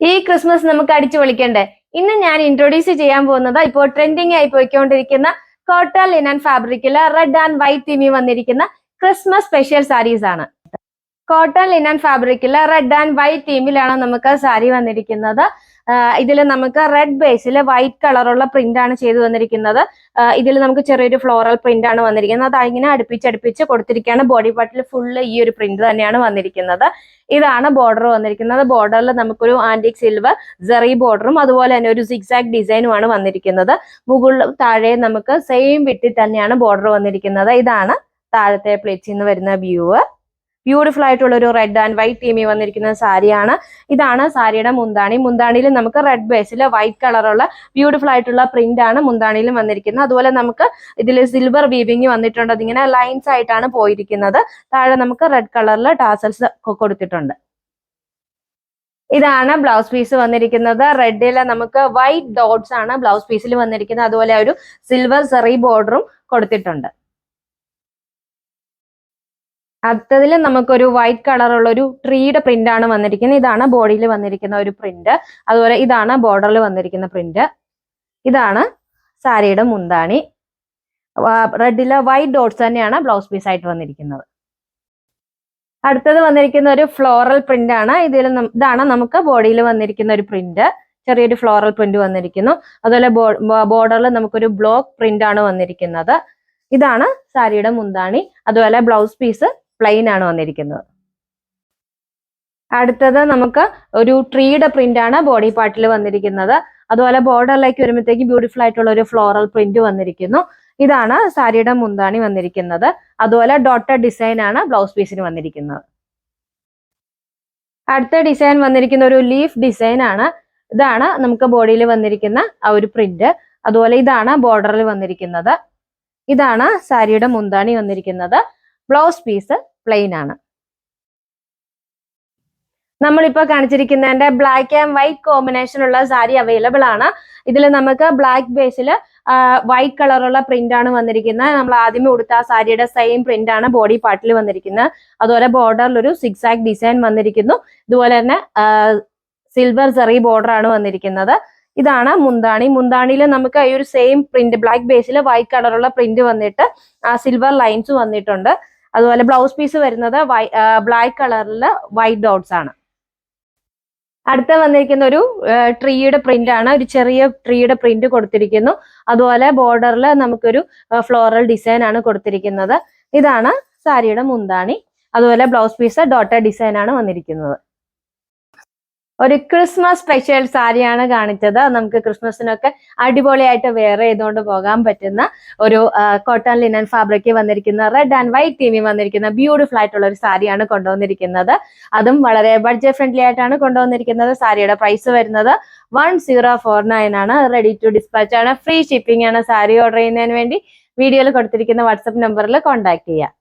ഈ ക്രിസ്മസ് നമുക്ക് അടിച്ചു പൊളിക്കണ്ടേ? ഇന്ന് ഞാൻ ഇൻട്രൊഡ്യൂസ് ചെയ്യാൻ പോകുന്നത് ഇപ്പോൾ ട്രെൻഡിങ് ആയി പോയിക്കൊണ്ടിരിക്കുന്ന കോട്ടൺ ലിനൻ ഫാബ്രിക്കില് റെഡ് ആൻഡ് വൈറ്റ് തീമിൽ വന്നിരിക്കുന്ന ക്രിസ്മസ് സ്പെഷ്യൽ സാരീസ് ആണ്. കോട്ടൺ ലിനൻ ഫാബ്രിക്കില് റെഡ് ആൻഡ് വൈറ്റ് തീമിലാണ് നമുക്ക് സാരി വന്നിരിക്കുന്നത്. ഇതിൽ നമുക്ക് റെഡ് ബേസിൽ വൈറ്റ് കളറുള്ള പ്രിന്റ് ആണ് ചെയ്തു വന്നിരിക്കുന്നത്. ഇതിൽ നമുക്ക് ചെറിയൊരു ഫ്ലോറൽ പ്രിന്റ് ആണ് വന്നിരിക്കുന്നത്. അത് ഇങ്ങനെ അടുപ്പിച്ചടുപ്പിച്ച് കൊടുത്തിരിക്കുകയാണ്. ബോഡി പാർട്ടിൽ ഫുള്ള് ഈ ഒരു പ്രിന്റ് തന്നെയാണ് വന്നിരിക്കുന്നത്. ഇതാണ് ബോർഡർ വന്നിരിക്കുന്നത്. ബോർഡറിൽ നമുക്കൊരു ആന്റിക് സിൽവർ ജെറി ബോർഡറും അതുപോലെ തന്നെ ഒരു സിഗ്സാഗ് ഡിസൈനുമാണ് വന്നിരിക്കുന്നത്. മുകളിലും താഴെ നമുക്ക് സെയിം വിട്ടിൽ തന്നെയാണ് ബോർഡർ വന്നിരിക്കുന്നത്. ഇതാണ് താഴത്തെ പ്ലേറ്റ്സിൽ നിന്ന് വരുന്ന വ്യൂ. ബ്യൂട്ടിഫുൾ ആയിട്ടുള്ള ഒരു റെഡ് ആൻഡ് വൈറ്റ് തീമിൽ വന്നിരിക്കുന്ന സാരിയാണ്. ഇതാണ് സാരിയുടെ മുന്താണി. മുന്താണിയിൽ നമുക്ക് റെഡ് ബേസിൽ വൈറ്റ് കളറുള്ള ബ്യൂട്ടിഫുൾ ആയിട്ടുള്ള പ്രിന്റ് ആണ് മുന്താണിയിലും വന്നിരിക്കുന്നത്. അതുപോലെ നമുക്ക് ഇതിൽ സിൽവർ വീവിങ് വന്നിട്ടുണ്ട്. അതിങ്ങനെ ലൈൻസ് ആയിട്ടാണ് പോയിരിക്കുന്നത്. താഴെ നമുക്ക് റെഡ് കളറിൽ ടാസൽസ് കൊടുത്തിട്ടുണ്ട്. ഇതാണ് ബ്ലൗസ് പീസ് വന്നിരിക്കുന്നത്. റെഡിൽ നമുക്ക് വൈറ്റ് ഡോട്ട്സ് ആണ് ബ്ലൗസ് പീസിൽ വന്നിരിക്കുന്നത്. അതുപോലെ ഒരു സിൽവർ സെറി ബോർഡറും കൊടുത്തിട്ടുണ്ട്. അടുത്തതിൽ നമുക്കൊരു വൈറ്റ് കളറുള്ള ഒരു ട്രീയുടെ പ്രിന്റ് ആണ് വന്നിരിക്കുന്നത്. ഇതാണ് ബോഡിയിൽ വന്നിരിക്കുന്ന ഒരു പ്രിന്റ്. അതുപോലെ ഇതാണ് ബോർഡറിൽ വന്നിരിക്കുന്ന പ്രിന്റ്. ഇതാണ് സാരിയുടെ മുന്താണി. റെഡിലെ വൈറ്റ് ഡോട്ട്സ് തന്നെയാണ് ബ്ലൗസ് പീസ് ആയിട്ട് വന്നിരിക്കുന്നത്. അടുത്തത് വന്നിരിക്കുന്ന ഒരു ഫ്ലോറൽ പ്രിന്റ് ആണ്. ഇതാണ് നമുക്ക് ബോഡിയിൽ വന്നിരിക്കുന്ന ഒരു പ്രിന്റ്. ചെറിയൊരു ഫ്ലോറൽ പ്രിന്റ് വന്നിരിക്കുന്നു. അതുപോലെ ബോർഡറിൽ നമുക്കൊരു ബ്ലോക്ക് പ്രിന്റ് ആണ് വന്നിരിക്കുന്നത്. ഇതാണ് സാരിയുടെ മുന്താണി. അതുപോലെ ബ്ലൗസ് പീസ് പ്ലെയിൻ ആണ് വന്നിരിക്കുന്നത്. അടുത്തത് നമുക്ക് ഒരു ട്രീയുടെ പ്രിന്റ് ആണ് ബോഡി പാർട്ടിൽ വന്നിരിക്കുന്നത്. അതുപോലെ ബോർഡറിലേക്ക് വരുമ്പോഴത്തേക്ക് ബ്യൂട്ടിഫുൾ ആയിട്ടുള്ള ഒരു ഫ്ലോറൽ പ്രിന്റ് വന്നിരിക്കുന്നു. ഇതാണ് സാരിയുടെ മുന്താണി വന്നിരിക്കുന്നത്. അതുപോലെ ഡോട്ടഡ് ഡിസൈൻ ആണ് ബ്ലൗസ് പീസിന് വന്നിരിക്കുന്നത്. അടുത്ത ഡിസൈൻ വന്നിരിക്കുന്ന ഒരു ലീഫ് ഡിസൈൻ ആണ്. ഇതാണ് നമുക്ക് ബോഡിയിൽ വന്നിരിക്കുന്ന ആ ഒരു പ്രിന്റ്. അതുപോലെ ഇതാണ് ബോർഡറിൽ വന്നിരിക്കുന്നത്. ഇതാണ് സാരിയുടെ മുന്താണി വന്നിരിക്കുന്നത്. ബ്ലൗസ് പീസ് പ്ലെയിൻ ആണ്. നമ്മളിപ്പോ കാണിച്ചിരിക്കുന്നതിന്റെ ബ്ലാക്ക് ആൻഡ് വൈറ്റ് കോമ്പിനേഷൻ ഉള്ള സാരി അവൈലബിൾ ആണ്. ഇതിൽ നമുക്ക് ബ്ലാക്ക് ബേസിൽ വൈറ്റ് കളറുള്ള പ്രിന്റ് ആണ് വന്നിരിക്കുന്നത്. നമ്മൾ ആദ്യമേ കൊടുത്ത ആ സാരിയുടെ സെയിം പ്രിന്റ് ആണ് ബോഡി പാർട്ടിൽ വന്നിരിക്കുന്നത്. അതുപോലെ ബോർഡറിൽ ഒരു സിക്സാഗ് ഡിസൈൻ വന്നിരിക്കുന്നു. ഇതുപോലെ തന്നെ സിൽവർ സെറി ബോർഡർ ആണ് വന്നിരിക്കുന്നത്. ഇതാണ് മുന്താണി. മുന്താണിയിൽ നമുക്ക് ഈ ഒരു സെയിം പ്രിന്റ് ബ്ലാക്ക് ബേസിൽ വൈറ്റ് കളറുള്ള പ്രിന്റ് വന്നിട്ട് സിൽവർ ലൈൻസ് വന്നിട്ടുണ്ട്. അതുപോലെ ബ്ലൗസ് പീസ് വരുന്നത് ബ്ലാക്ക് കളറിൽ വൈറ്റ് ഡോട്ട്സ് ആണ്. അടുത്ത വന്നിരിക്കുന്ന ഒരു ട്രീയുടെ പ്രിന്റ് ആണ്. ഒരു ചെറിയ ട്രീയുടെ പ്രിന്റ് കൊടുത്തിരിക്കുന്നു. അതുപോലെ ബോർഡറിൽ നമുക്കൊരു ഫ്ലോറൽ ഡിസൈൻ ആണ് കൊടുത്തിരിക്കുന്നത്. ഇതാണ് സാരിയുടെ മുന്താണി. അതുപോലെ ബ്ലൗസ് പീസ് ഡോട്ടഡ് ഡിസൈൻ ആണ് വന്നിരിക്കുന്നത്. ഒരു ക്രിസ്മസ് സ്പെഷ്യൽ സാരിയാണ് കാണിച്ചത്. നമുക്ക് ക്രിസ്മസിനൊക്കെ അടിപൊളിയായിട്ട് വെയർ ചെയ്തുകൊണ്ട് പോകാൻ പറ്റുന്ന ഒരു കോട്ടൺ ലിനൻ ഫാബ്രിക്കിൽ വന്നിരിക്കുന്ന റെഡ് ആൻഡ് വൈറ്റ് തീമിൽ വന്നിരിക്കുന്ന ബ്യൂട്ടിഫുൾ ആയിട്ടുള്ള ഒരു സാരിയാണ് കൊണ്ടുവന്നിരിക്കുന്നത്. അതും വളരെ ബഡ്ജറ്റ് ഫ്രണ്ട്ലി ആയിട്ടാണ് കൊണ്ടുവന്നിരിക്കുന്നത്. സാരിയുടെ പ്രൈസ് വരുന്നത് 1049 ആണ്. റെഡി ടു ഡിസ്പാച്ച് ആണ്. ഫ്രീ ഷിപ്പിംഗ് ആണ്. സാരി ഓർഡർ ചെയ്യുന്നതിന് വേണ്ടി വീഡിയോയിൽ കൊടുത്തിരിക്കുന്ന വാട്സപ്പ് നമ്പറിൽ കോൺടാക്ട് ചെയ്യുക.